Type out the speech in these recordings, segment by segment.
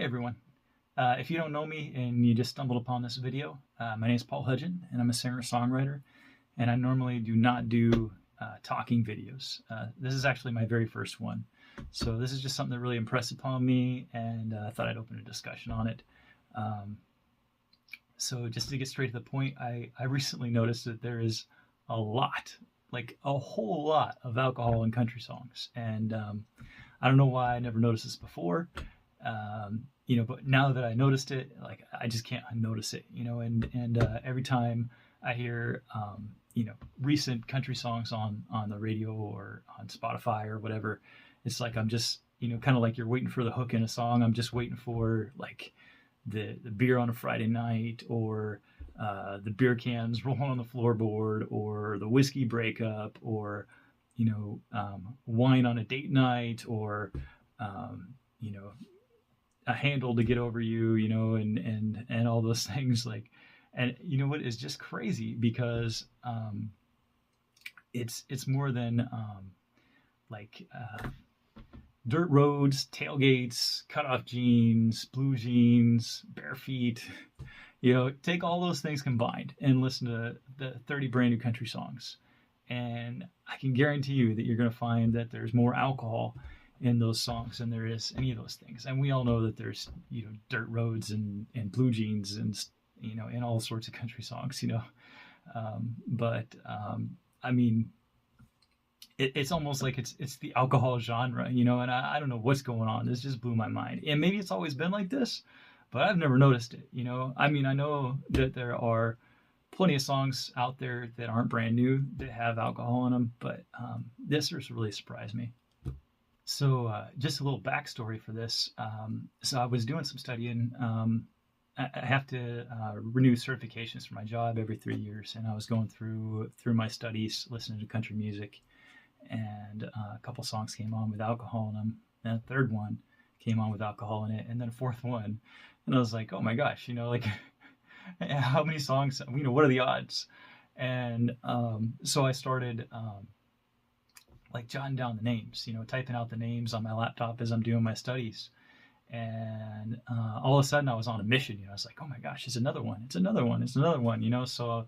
everyone. If you don't know me and you just stumbled upon this video, my name is Hudgeon and I'm a singer-songwriter, and I normally do not do talking videos. This is actually my very first one. So this is just something that really impressed upon me, and I thought I'd open a discussion on it. So just to get straight to the point, I recently noticed that there is a lot, like a whole lot of alcohol in country songs. And I don't know why I never noticed this before. But now that I noticed it, like I just can't unnotice it, and every time I hear, recent country songs on the radio or on Spotify or whatever, it's like I'm just, kind of like you're waiting for the hook in a song. I'm just waiting for like the beer on a Friday night, or the beer cans rolling on the floorboard, or the whiskey breakup, or, wine on a date night, or, a handle to get over you, and all those things. Like, and you know what is just crazy, because it's more than dirt roads, tailgates, cutoff jeans, blue jeans, bare feet. Take all those things combined and listen to the 30 brand new country songs, and I can guarantee you that you're going to find that there's more alcohol in those songs than there is any of those things. And we all know that there's dirt roads and blue jeans and in all sorts of country songs, I mean, it's almost like it's the alcohol genre, and I don't know what's going on. This just blew my mind. And maybe it's always been like this, but I've never noticed it. I mean, I know that there are plenty of songs out there that aren't brand new that have alcohol in them, but this just really surprised me. So just a little backstory for this. So I was doing some studying. I have to renew certifications for my job every 3 years, and I was going through my studies, listening to country music, and a couple songs came on with alcohol in them, and a third one came on with alcohol in it, and then a fourth one, and I was like, oh my gosh, like how many songs? What are the odds? And so I started jotting down the names, typing out the names on my laptop as I'm doing my studies. And all of a sudden I was on a mission. I was like, oh my gosh, it's another one. So,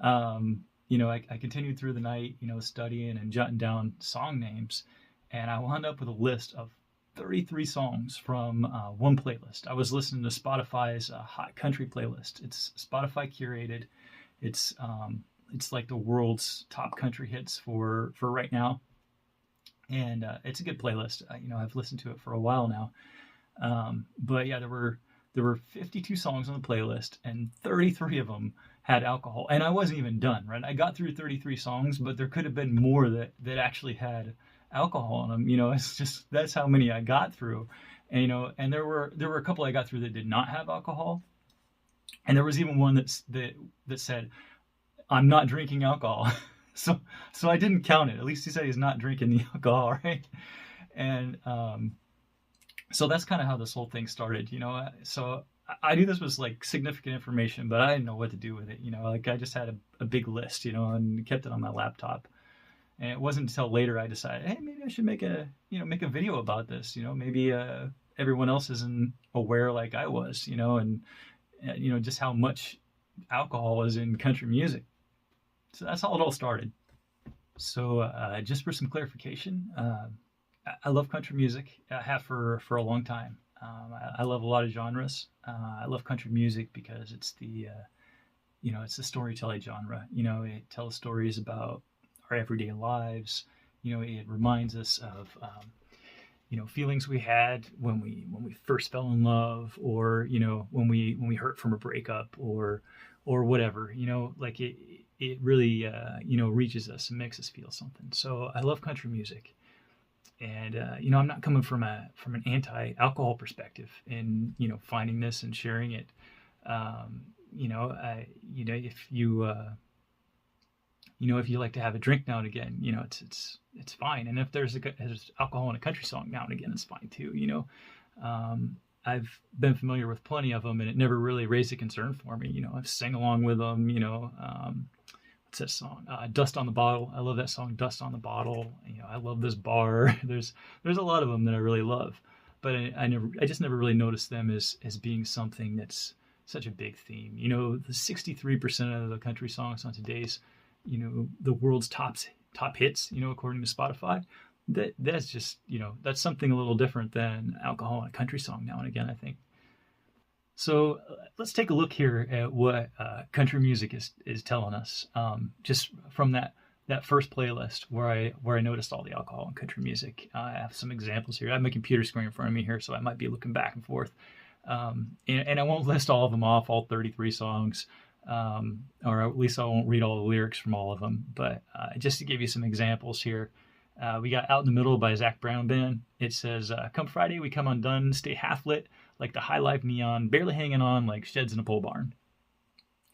I continued through the night, studying and jotting down song names. And I wound up with a list of 33 songs from one playlist. I was listening to Spotify's Hot Country playlist. It's Spotify curated. It's like the world's top country hits for right now. And it's a good playlist. I've listened to it for a while now. But yeah, there were 52 songs on the playlist, and 33 of them had alcohol. And I wasn't even done, right? I got through 33 songs, but there could have been more that actually had alcohol in them. It's just, that's how many I got through. And, and there were a couple I got through that did not have alcohol. And there was even one that said, I'm not drinking alcohol. So I didn't count it. At least he said he's not drinking the alcohol, right? And so that's kind of how this whole thing started, So I knew this was like significant information, but I didn't know what to do with it, I just had a big list, and kept it on my laptop. And it wasn't until later I decided, hey, maybe I should make a video about this, maybe everyone else isn't aware like I was, and just how much alcohol is in country music. So that's how it all started. So just for some clarification, I love country music. I have for a long time. I love a lot of genres. I love country music because it's it's the storytelling genre. It tells stories about our everyday lives. It reminds us of feelings we had when we first fell in love, or when we hurt from a breakup, or whatever. It really reaches us and makes us feel something. So I love country music. And I'm not coming from an anti-alcohol perspective in finding this and sharing it. If you like to have a drink now and again, it's fine. And if there's alcohol in a country song now and again, it's fine too. I've been familiar with plenty of them, and it never really raised a concern for me. I've sang along with them. What's that song? Dust on the Bottle. I love that song, Dust on the Bottle. I love This Bar. There's a lot of them that I really love. but I just never really noticed them as being something that's such a big theme. You know, the 63% of the country songs on today's, you know, the world's top hits, you know, according to Spotify. That's just, you know, that's something a little different than alcohol in a country song now and again, I think. So let's take a look here at what country music is telling us, just from that first playlist where I noticed all the alcohol in country music. I have some examples here. I have my computer screen in front of me here, so I might be looking back and forth. And I won't list all of them off, all 33 songs, or at least I won't read all the lyrics from all of them. But just to give you some examples here, we got Out in the Middle by Zac Brown Band. It says, come Friday, we come undone, stay half lit like the high life neon, barely hanging on like sheds in a pole barn.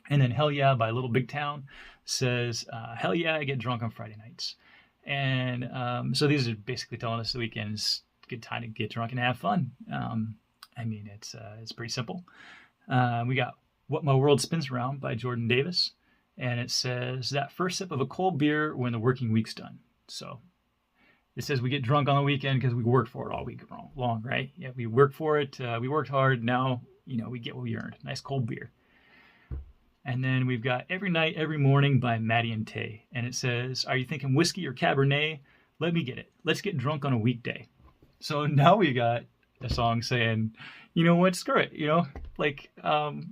And then Hell Yeah by Little Big Town says, hell yeah, I get drunk on Friday nights. And so these are basically telling us the weekend's a good time to get drunk and have fun. I mean, it's pretty simple. We got What My World Spins Around by Jordan Davis. And it says, that first sip of a cold beer when the working week's done. So it says we get drunk on the weekend because we work for it all week long, right? Yeah, we work for it. We worked hard. Now, you know, we get what we earned. Nice cold beer. And then we've got Every Night, Every Morning by Maddie and Tay. And it says, are you thinking whiskey or Cabernet? Let me get it. Let's get drunk on a weekday. So now we got a song saying, you know what, screw it. You know, like, who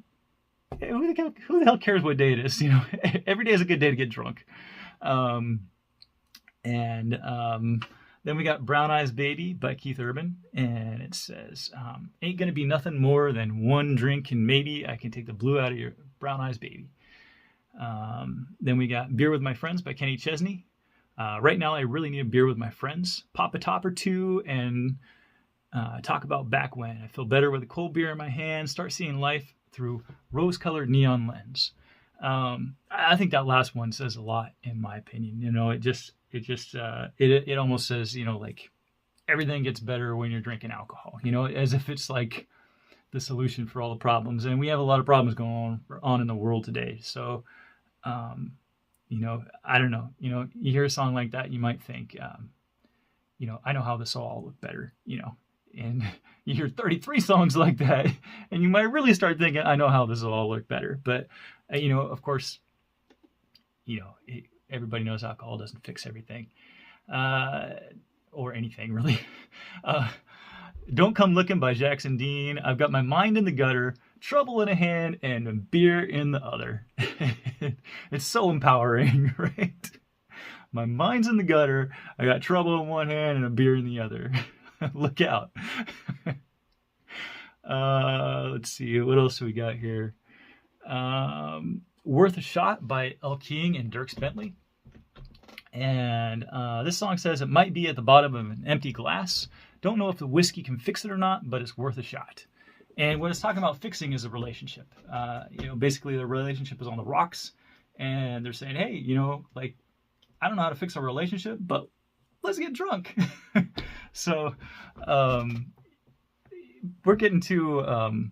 the hell cares what day it is? You know, every day is a good day to get drunk. Then we got Brown Eyes Baby by Keith Urban, and it says, ain't gonna be nothing more than one drink and maybe I can take the blue out of your Brown Eyes Baby. Then we got Beer with My Friends by Kenny Chesney. Right now I really need a beer with my friends. Pop a top or two and talk about back when. I feel better with a cold beer in my hand, start seeing life through rose-colored neon lens. I think that last one says a lot, in my opinion. You know, it almost says, you know, like everything gets better when you're drinking alcohol, you know, as if it's like the solution for all the problems. And we have a lot of problems going on in the world today. So, you know, I don't know, you know, you hear a song like that, you might think, you know, I know how this will all look better, you know, and you hear 33 songs like that and you might really start thinking, I know how this will all look better. But, you know, of course, you know, everybody knows alcohol doesn't fix everything, or anything really. Don't Come Looking by Jackson Dean. I've got my mind in the gutter, trouble in a hand, and a beer in the other. It's so empowering, right? My mind's in the gutter, I got trouble in one hand and a beer in the other. Look out. Let's see, what else do we got here? Worth a Shot by El King and Dierks Bentley. And this song says, it might be at the bottom of an empty glass. Don't know if the whiskey can fix it or not, but it's worth a shot. And what it's talking about fixing is a relationship. You know, basically the relationship is on the rocks. And they're saying, hey, you know, like, I don't know how to fix a relationship, but let's get drunk. So we're getting to,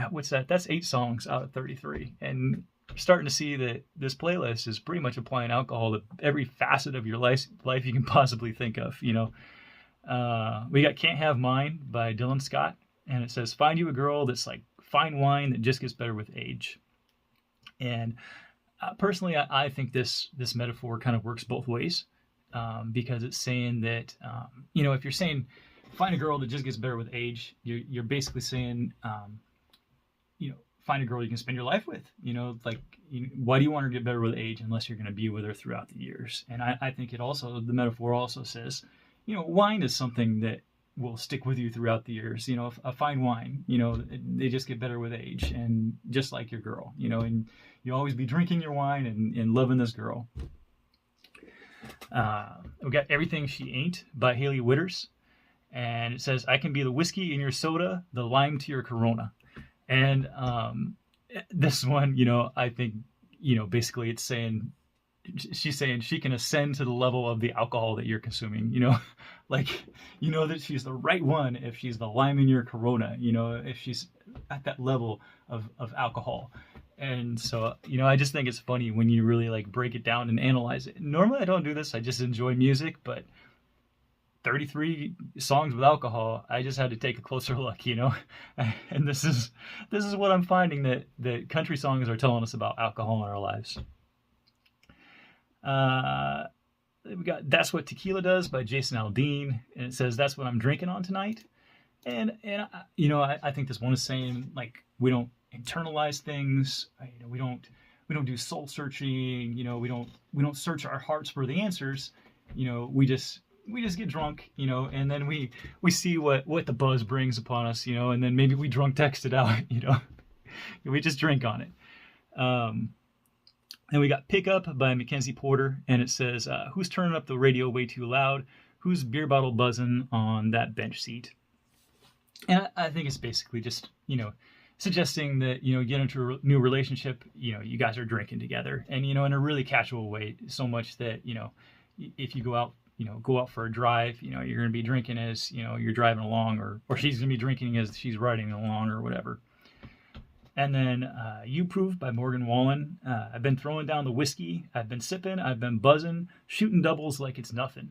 what's that? That's 8 songs out of 33. And starting to see that this playlist is pretty much applying alcohol to every facet of your life you can possibly think of, you know. We got Can't Have Mine by Dylan Scott, and it says, find you a girl that's like fine wine that just gets better with age. And personally, I think this metaphor kind of works both ways, because it's saying that, you know, if you're saying find a girl that just gets better with age, you're basically saying, you know, find a girl you can spend your life with. You know, like, why do you want her to get better with age unless you're going to be with her throughout the years? And I think the metaphor also says, you know, wine is something that will stick with you throughout the years. You know, a fine wine, you know, they just get better with age, and just like your girl, you know, and you always be drinking your wine and loving this girl. We got Everything She Ain't by Haley Witters, and it says, I can be the whiskey in your soda, the lime to your Corona. And this one, you know, I think, you know, basically it's saying, she's saying she can ascend to the level of the alcohol that you're consuming, you know, like, you know that she's the right one if she's the lime in your Corona, you know, if she's at that level of alcohol. And so, you know, I just think it's funny when you really like break it down and analyze it. Normally I don't do this, I just enjoy music, but 33 songs with alcohol, I just had to take a closer look, you know. And this is what I'm finding, that country songs are telling us about alcohol in our lives. We got That's What Tequila Does by Jason Aldean, and it says, that's what I'm drinking on tonight. And you know, I think this one is saying, like, we don't internalize things, you know, we don't do soul searching, you know, we don't search our hearts for the answers, you know, we just get drunk, you know, and then we see what the buzz brings upon us, you know, and then maybe we drunk text it out, you know. We just drink on it. And we got Pickup by Mackenzie Porter, and it says, who's turning up the radio way too loud? Who's beer bottle buzzing on that bench seat? And I think it's basically just, you know, suggesting that, you know, get into a new relationship, you know, you guys are drinking together, and, you know, in a really casual way, so much that, you know, if you go out for a drive, you know, you're going to be drinking as, you know, you're driving along, or she's going to be drinking as she's riding along, or whatever. And then You Prove by Morgan Wallen. I've been throwing down the whiskey, I've been sipping, I've been buzzing, shooting doubles like it's nothing.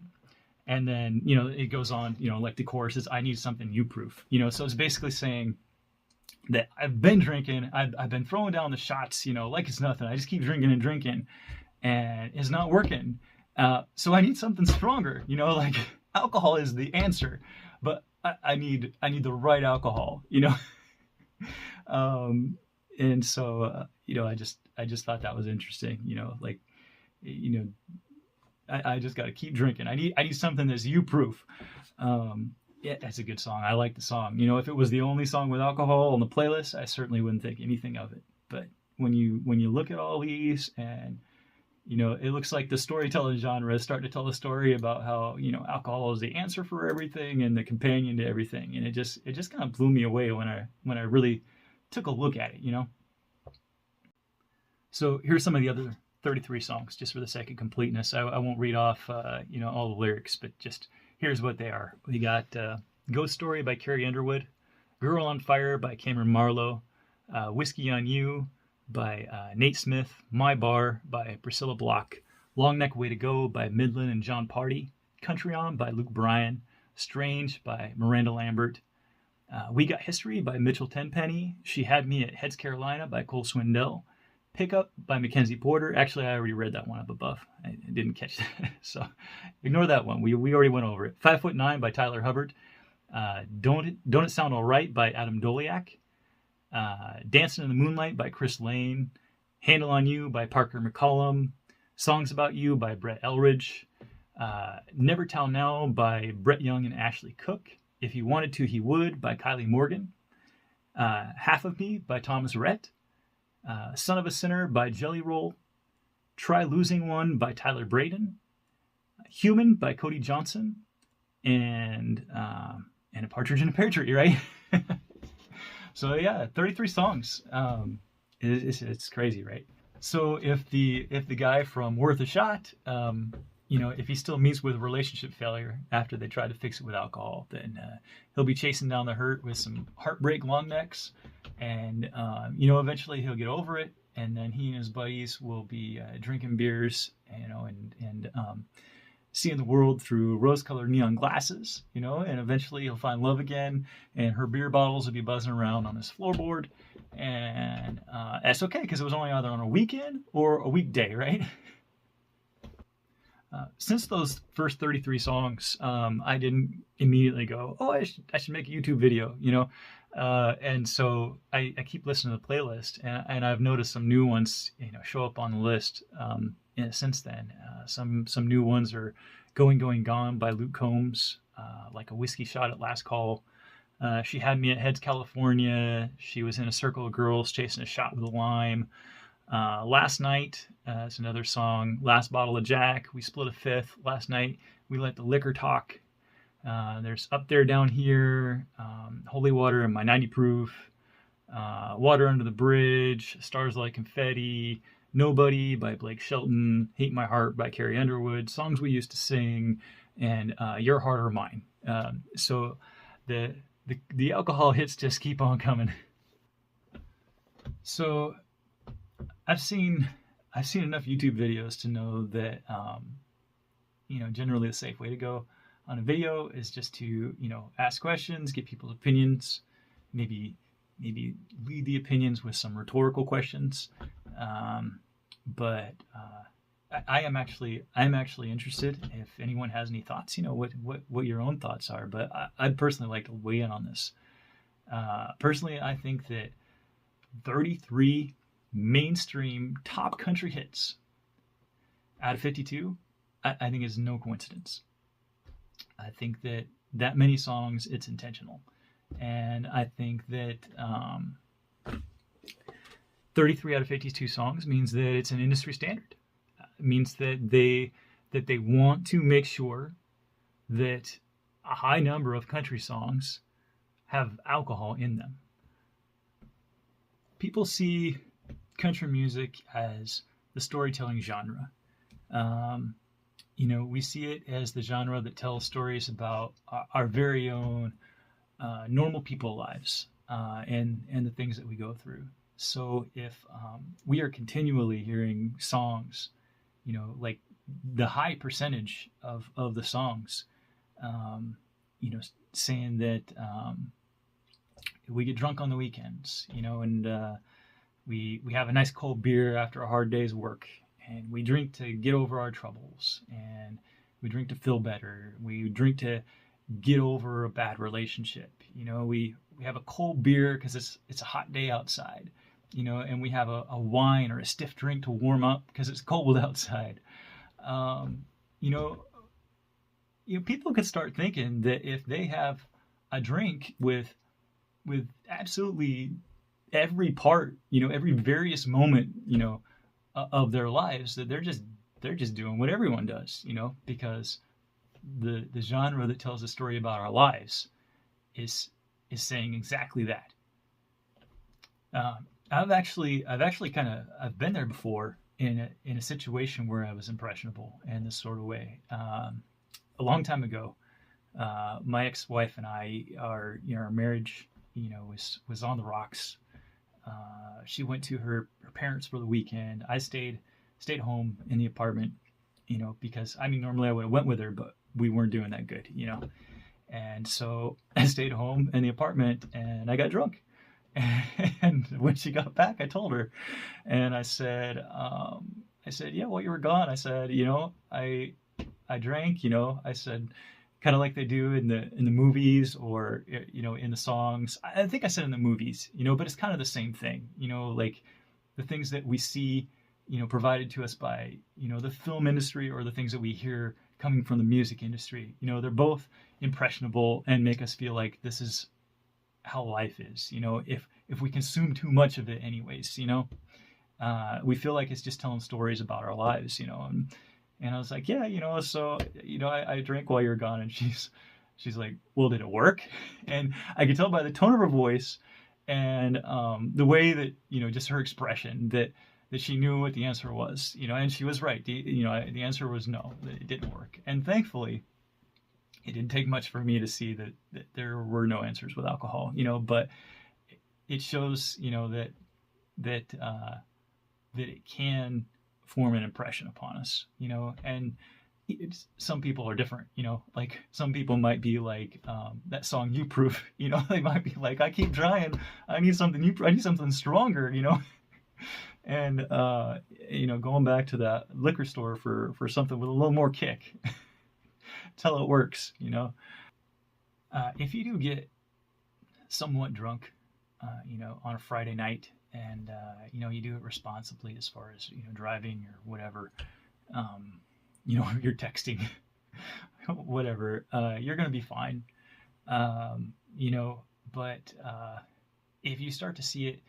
And then, you know, it goes on, you know, like the chorus is, I need something you proof, you know. So it's basically saying that I've been drinking, I've been throwing down the shots, you know, like it's nothing. I just keep drinking and drinking, and it's not working. So I need something stronger, you know, like alcohol is the answer, but I need the right alcohol, you know. And so, you know, I just thought that was interesting, you know, like, you know, I just got to keep drinking. I need something that's you proof. Yeah, that's a good song. I like the song. You know, if it was the only song with alcohol on the playlist, I certainly wouldn't think anything of it. But when you look at all these, and, you know, it looks like the storytelling genre is starting to tell a story about how, you know, alcohol is the answer for everything and the companion to everything. And it just kind of blew me away when I really took a look at it, you know. So here's some of the other 33 songs, just for the sake of completeness. I won't read off, you know, all the lyrics, but just here's what they are. We got Ghost Story by Carrie Underwood, Girl on Fire by Cameron Marlowe, Whiskey on You by Nate Smith, My Bar by Priscilla Block, Long Neck Way to Go by Midland and John Party, Country On by Luke Bryan, Strange by Miranda Lambert, We Got History by Mitchell Tenpenny, She Had Me at Heads Carolina by Cole Swindell, Pickup by Mackenzie Porter. Actually, I already read that one up above. I didn't catch that. So ignore that one. We already went over it. 5'9" by Tyler Hubbard. Don't It Sound Alright by Adam Doliak. Dancing in the Moonlight by Chris Lane. Handle on You by Parker McCollum. Songs About You by Brett Elridge. Never Tell Now by Brett Young and Ashley Cook. If He Wanted to, He Would by Kylie Morgan. Half of Me by Thomas Rhett. Son of a Sinner by Jelly Roll. Try Losing One by Tyler Braden. Human by Cody Johnson. And A Partridge in a Pear Tree, right? So yeah, 33 songs. It's crazy, right? So if the guy from Worth a Shot, you know, if he still meets with relationship failure after they try to fix it with alcohol, then he'll be chasing down the hurt with some heartbreak long necks, and you know, eventually he'll get over it, and then he and his buddies will be drinking beers, you know, and seeing the world through rose-colored neon glasses, you know, and eventually he'll find love again, and her beer bottles will be buzzing around on his floorboard, and that's okay, because it was only either on a weekend or a weekday, right? Since those first 33 songs, I didn't immediately go, oh, I should make a YouTube video, you know, and so I keep listening to the playlist, and I've noticed some new ones, you know, show up on the list since then. Some new ones are Going, Going, Gone by Luke Combs, Like a Whiskey Shot at Last Call. She Had Me at Heads, California. She Was in a Circle of Girls Chasing a Shot with a Lime. Last Night, it's another song. Last Bottle of Jack, We Split a Fifth. Last Night, We Let the Liquor Talk. There's Up There, Down Here, Holy Water and My 90 Proof, Water Under the Bridge, Stars Like Confetti, Nobody by Blake Shelton, Hate My Heart by Carrie Underwood, Songs We Used to Sing, and Your Heart or Mine. So the alcohol hits just keep on coming. So I've seen enough YouTube videos to know that, you know, generally the safe way to go on a video is just to, you know, ask questions, get people's opinions, maybe lead the opinions with some rhetorical questions. But I'm actually interested if anyone has any thoughts, you know, what your own thoughts are. But I'd personally like to weigh in on this. Personally, I think that 33 mainstream top country hits out of 52, I think is no coincidence. I think that many songs, it's intentional. And I think that 33 out of 52 songs means that it's an industry standard. It means that they want to make sure that a high number of country songs have alcohol in them. People see country music as the storytelling genre. You know, we see it as the genre that tells stories about our very own normal people lives and the things that we go through. So if we are continually hearing songs, you know, like the high percentage of the songs, you know, saying that we get drunk on the weekends, you know, and we have a nice cold beer after a hard day's work, and we drink to get over our troubles, and we drink to feel better. We drink to get over a bad relationship. You know, we have a cold beer because it's a hot day outside, you know, and we have a wine or a stiff drink to warm up because it's cold outside. You know, people could start thinking that if they have a drink with absolutely every part, you know, every various moment, you know, of their lives, that they're just doing what everyone does, you know, because the genre that tells a story about our lives is saying exactly that. I've been there before in a situation where I was impressionable in this sort of way. A long time ago, my ex-wife and I, our marriage, you know, was on the rocks. She went to her parents for the weekend. I stayed home in the apartment, you know, because I mean, normally I would have went with her, but we weren't doing that good, you know. And so I stayed home in the apartment and I got drunk. And when she got back, I told her, and I said, yeah, while you were gone, I said, you know, I drank, you know, I said, kind of like they do in the movies, or, you know, in the songs. I think I said in the movies, you know, but it's kind of the same thing, you know, like the things that we see, you know, provided to us by, you know, the film industry, or the things that we hear coming from the music industry. You know, they're both impressionable and make us feel like this is how life is, you know, if we consume too much of it anyways, you know. We feel like it's just telling stories about our lives, you know. And I was like, yeah, you know, so, you know, I drank while you were gone. And she's like, well, did it work? And I could tell by the tone of her voice and the way that, you know, just her expression that she knew what the answer was, you know. And she was right. The answer was no, that it didn't work. And thankfully, it didn't take much for me to see that there were no answers with alcohol, you know. But it shows, you know, that it can form an impression upon us, you know. And some people are different, you know. Like some people might be like that song "You Proof," you know. They might be like, I keep trying, I need something stronger, you know. And you know, going back to that liquor store for something with a little more kick till it works, you know. If you do get somewhat drunk, you know, on a Friday night, and you know, you do it responsibly as far as, you know, driving or whatever, you know, you're texting, whatever, you're gonna be fine, you know. But if you start to see it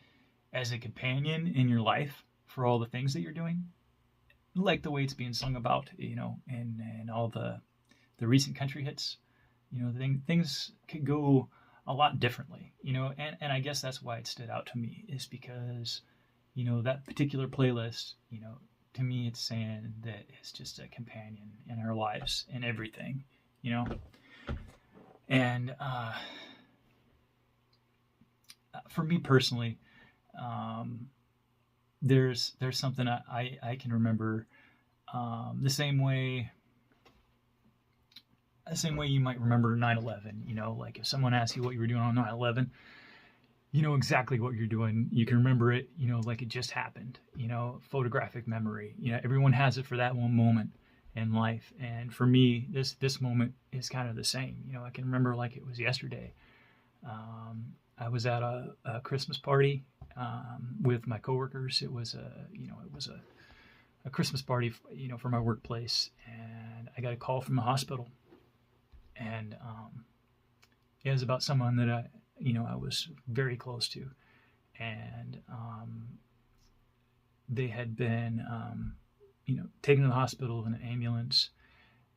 as a companion in your life for all the things that you're doing, like the way it's being sung about, you know, and all the recent country hits, you know, things could go a lot differently, you know. And I guess that's why it stood out to me, is because, you know, that particular playlist, you know, to me it's saying that it's just a companion in our lives and everything, you know. And for me personally, there's something I can remember the same way the same way you might remember 9/11. You know, like if someone asks you what you were doing on 9/11, you know exactly what you're doing. You can remember it, you know, like it just happened. You know, photographic memory. You know, everyone has it for that one moment in life. And for me, this moment is kind of the same. You know, I can remember like it was yesterday. I was at a Christmas party with my coworkers. It was a Christmas party, you know, for my workplace, and I got a call from the hospital, and it was about someone that I was very close to, and they had been, taken to the hospital in an ambulance,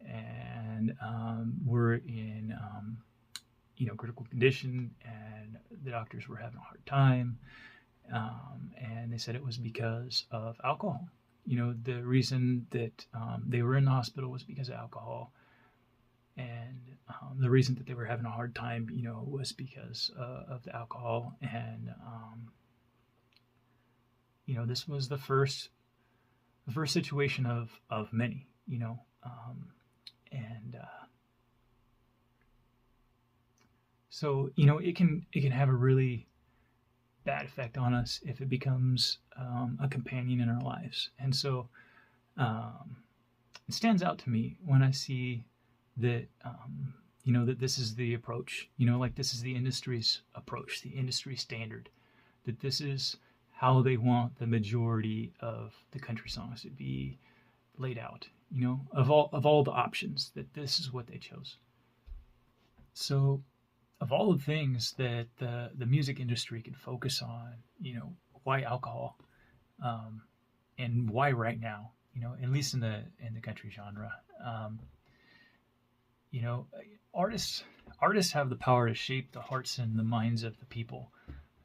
and were in, critical condition, and the doctors were having a hard time, and they said it was because of alcohol. You know, the reason that they were in the hospital was because of alcohol, and the reason that they were having a hard time, you know, was because of the alcohol. And this was the first situation of many, you know, and so, you know, it can have a really bad effect on us if it becomes a companion in our lives. And so it stands out to me when I see that, that this is the approach, you know, like this is the industry's approach, the industry standard, that this is how they want the majority of the country songs to be laid out, you know, of all the options, that this is what they chose. So of all the things that the music industry can focus on, you know, why alcohol, and why right now, you know, at least in the country genre, artists have the power to shape the hearts and the minds of the people.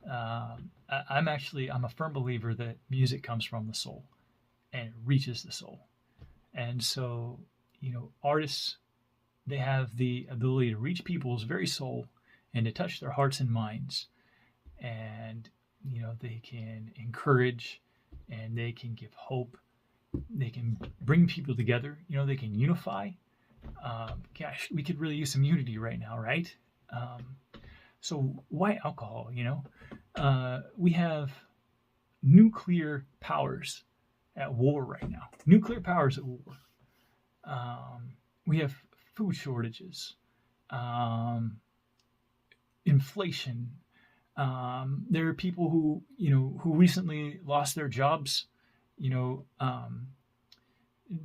I'm a firm believer that music comes from the soul and it reaches the soul. And so, you know, artists, they have the ability to reach people's very soul and to touch their hearts and minds. And, you know, they can encourage and they can give hope. They can bring people together. You know, they can unify. Gosh, we could really use some unity right now, right? So why alcohol, you know? We have nuclear powers at war right now. Nuclear powers at war. We have food shortages. Inflation. There are people who recently lost their jobs, you know,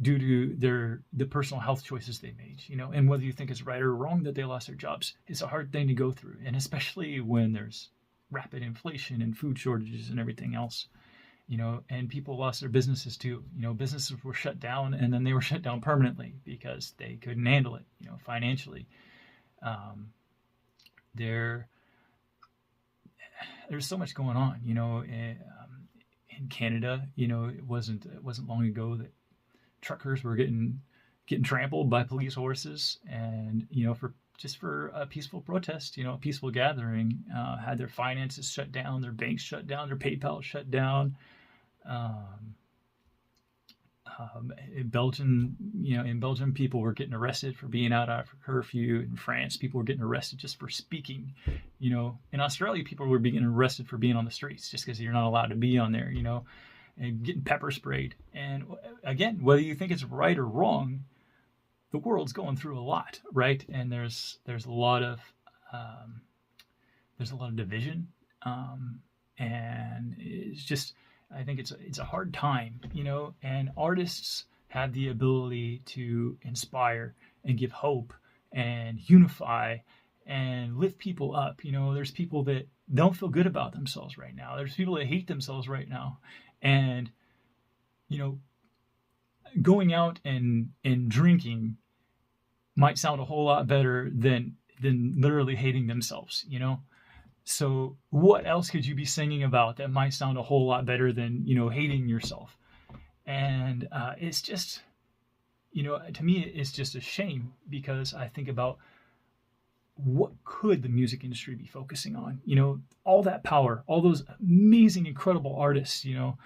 due to the personal health choices they made, you know, and whether you think it's right or wrong that they lost their jobs, it's a hard thing to go through. And especially when there's rapid inflation and food shortages and everything else, you know, and people lost their businesses too. You know, businesses were shut down, and then they were shut down permanently because they couldn't handle it, you know, financially. There's so much going on, you know, in Canada. You know, it wasn't long ago that truckers were getting trampled by police horses, and, you know, for a peaceful protest, you know, a peaceful gathering, had their finances shut down, their banks shut down, their PayPal shut down. In Belgium, people were getting arrested for being out after curfew. In France, people were getting arrested just for speaking. You know, in Australia, people were being arrested for being on the streets just because you're not allowed to be on there, you know, and getting pepper sprayed. And again, whether you think it's right or wrong, the world's going through a lot, right? And there's a lot of division, and it's just, I think it's a hard time, you know, and artists have the ability to inspire and give hope and unify and lift people up. You know, there's people that don't feel good about themselves right now. There's people that hate themselves right now. And, you know, going out and drinking might sound a whole lot better than literally hating themselves, you know? So what else could you be singing about that might sound a whole lot better than, you know, hating yourself? And it's just, you know, to me, it's just a shame, because I think about what could the music industry be focusing on? You know, all that power, all those amazing, incredible artists, you know,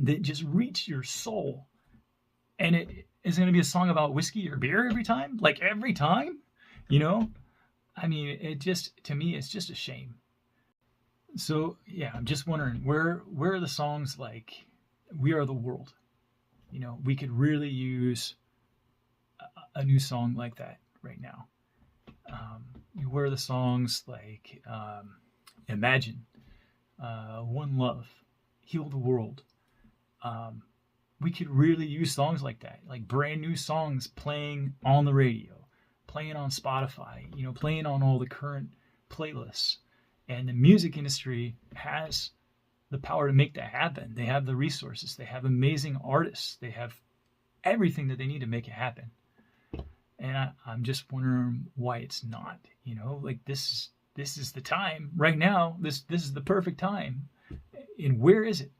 that just reach your soul. And Is it going to be a song about whiskey or beer every time? Like every time? You know? I mean, it just, to me, it's just a shame. So yeah, I'm just wondering where are the songs like "We Are the World"? You know, we could really use a new song like that right now. Where are the songs like "Imagine," "One Love," "Heal the World"? We could really use songs like that, like brand new songs playing on the radio, playing on Spotify, you know, playing on all the current playlists. And the music industry has the power to make that happen. They have the resources, they have amazing artists, they have everything that they need to make it happen. And I'm just wondering why it's not. You know, like this is the time right now. This is the perfect time. And where is it?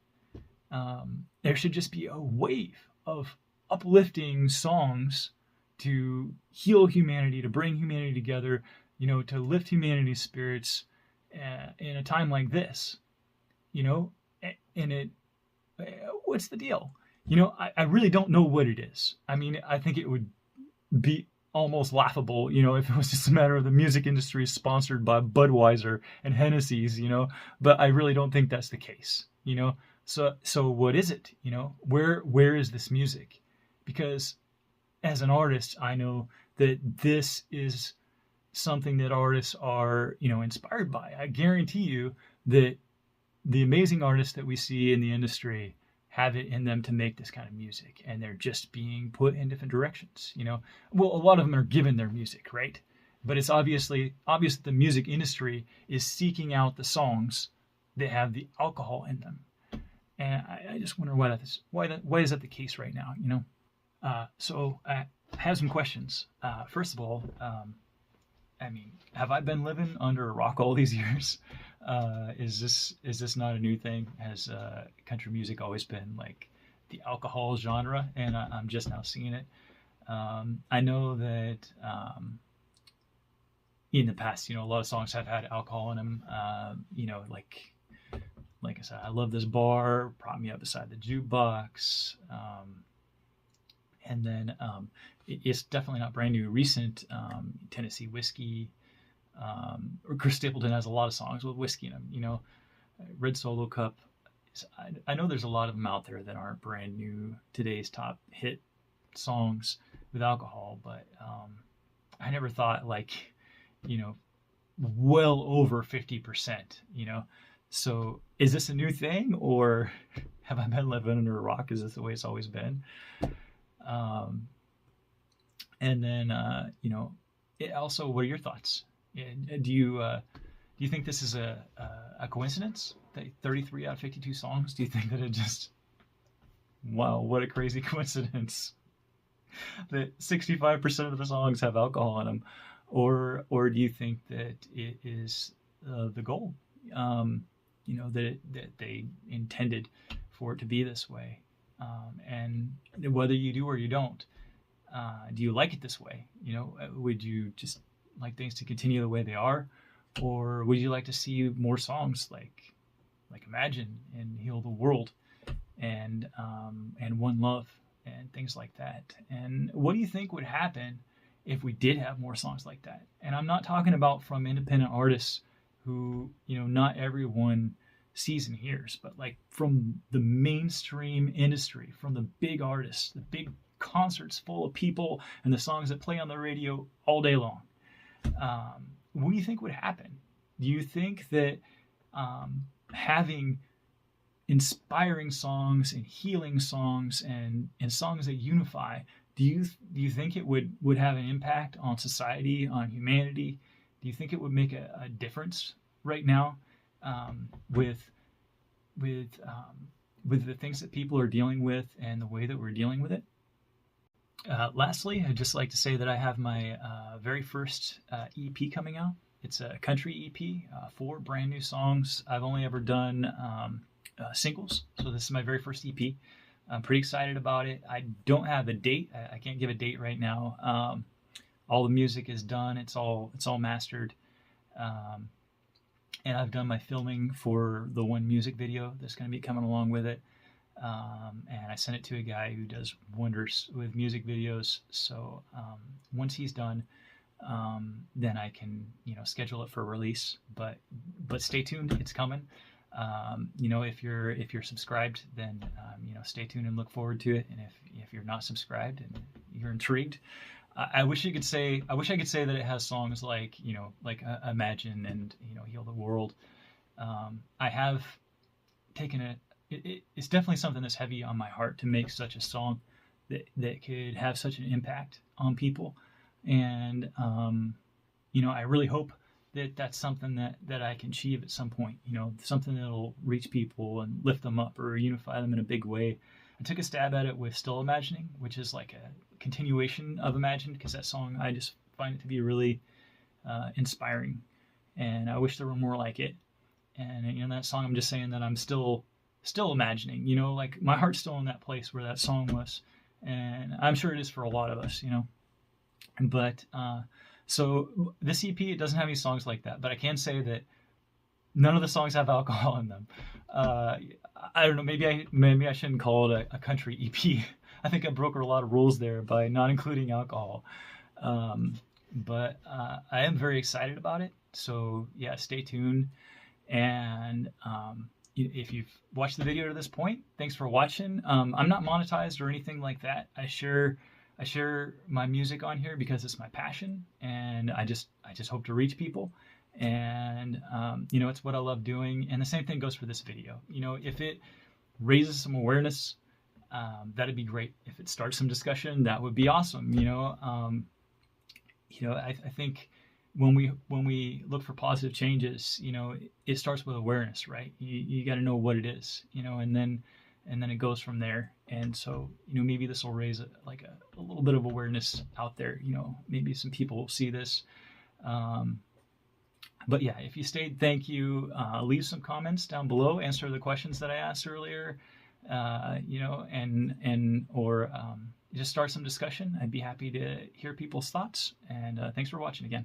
There should just be a wave of uplifting songs to heal humanity, to bring humanity together, you know, to lift humanity's spirits in a time like this, you know. And it, what's the deal? You know, I really don't know what it is. I mean, I think it would be almost laughable, you know, if it was just a matter of the music industry sponsored by Budweiser and Hennessy's, you know, but I really don't think that's the case, you know. So what is it? You know, where is this music? Because as an artist, I know that this is something that artists are, you know, inspired by. I guarantee you that the amazing artists that we see in the industry have it in them to make this kind of music, and they're just being put in different directions, you know. Well, a lot of them are given their music, right? But it's obvious that the music industry is seeking out the songs that have the alcohol in them. And I just wonder why is that the case right now, you know? So I have some questions. First of all, I mean, have I been living under a rock all these years? Is this not a new thing? Has country music always been like the alcohol genre, and I'm just now seeing it? I know that in the past, you know, a lot of songs have had alcohol in them. You know, like I said, I love this bar, prop me up beside the jukebox. And then it's definitely not brand new. Recent Tennessee Whiskey, or Chris Stapleton has a lot of songs with whiskey in them. You know, Red Solo Cup. I know there's a lot of them out there that aren't brand new, today's top hit songs with alcohol, but I never thought like, you know, well over 50%, you know. So is this a new thing, or have I been living under a rock? Is this the way it's always been? And then, you know, also, what are your thoughts? Do you think this is a coincidence that 33 out of 52 songs? Do you think that it just, wow, what a crazy coincidence that 65% of the songs have alcohol in them, or do you think that it is the goal? You know, that they intended for it to be this way, and whether you do or you don't, do you like it this way? You know, would you just like things to continue the way they are, or would you like to see more songs like Imagine and Heal the World, and One Love and things like that? And what do you think would happen if we did have more songs like that? And I'm not talking about from independent artists who, you know, not everyone sees and hears, but like from the mainstream industry, from the big artists, the big concerts full of people, and the songs that play on the radio all day long. What do you think would happen? Do you think that having inspiring songs and healing songs and songs that unify, do you think it would have an impact on society, on humanity? Do you think it would make a difference right now, with the things that people are dealing with and the way that we're dealing with it? Lastly, I'd just like to say that I have my very first EP coming out. It's a country EP, 4 brand new songs. I've only ever done singles, so this is my very first EP. I'm pretty excited about it. I don't have a date. I can't give a date right now. All the music is done. It's all mastered. And I've done my filming for the one music video that's going to be coming along with it. and I sent it to a guy who does wonders with music videos. So once he's done, then I can, schedule it for release. But stay tuned, it's coming. If you're subscribed, then stay tuned and look forward to it. And if you're not subscribed and you're intrigued, I wish I could say that it has songs like Imagine and Heal the World. I have taken it. It's definitely something that's heavy on my heart to make such a song that could have such an impact on people. And I really hope that that's something that I can achieve at some point. Something that'll reach people and lift them up or unify them in a big way. I took a stab at it with Still Imagining, which is like a continuation of Imagine, because that song, I just find it to be really inspiring, and I wish there were more like it. And that song, I'm just saying that I'm still imagining, like my heart's still in that place where that song was, and I'm sure it is for a lot of us, But so this EP, it doesn't have any songs like that, but I can say that none of the songs have alcohol in them. I don't know, maybe I shouldn't call it a country EP. I think I broke a lot of rules there by not including alcohol. But I am very excited about it. So yeah, stay tuned. And if you've watched the video to this point, thanks for watching. I'm not monetized or anything like that. I share my music on here because it's my passion, and I just hope to reach people. And it's what I love doing. And the same thing goes for this video. If it raises some awareness, that'd be great. If it starts some discussion, that would be awesome. I think when we look for positive changes, it starts with awareness, right? You got to know what it is, and then it goes from there. And so, maybe this will raise a little bit of awareness out there. Maybe some people will see this. But yeah, if you stayed, thank you. Leave some comments down below. Answer the questions that I asked earlier. Or just start some discussion. I'd be happy to hear people's thoughts. And thanks for watching again.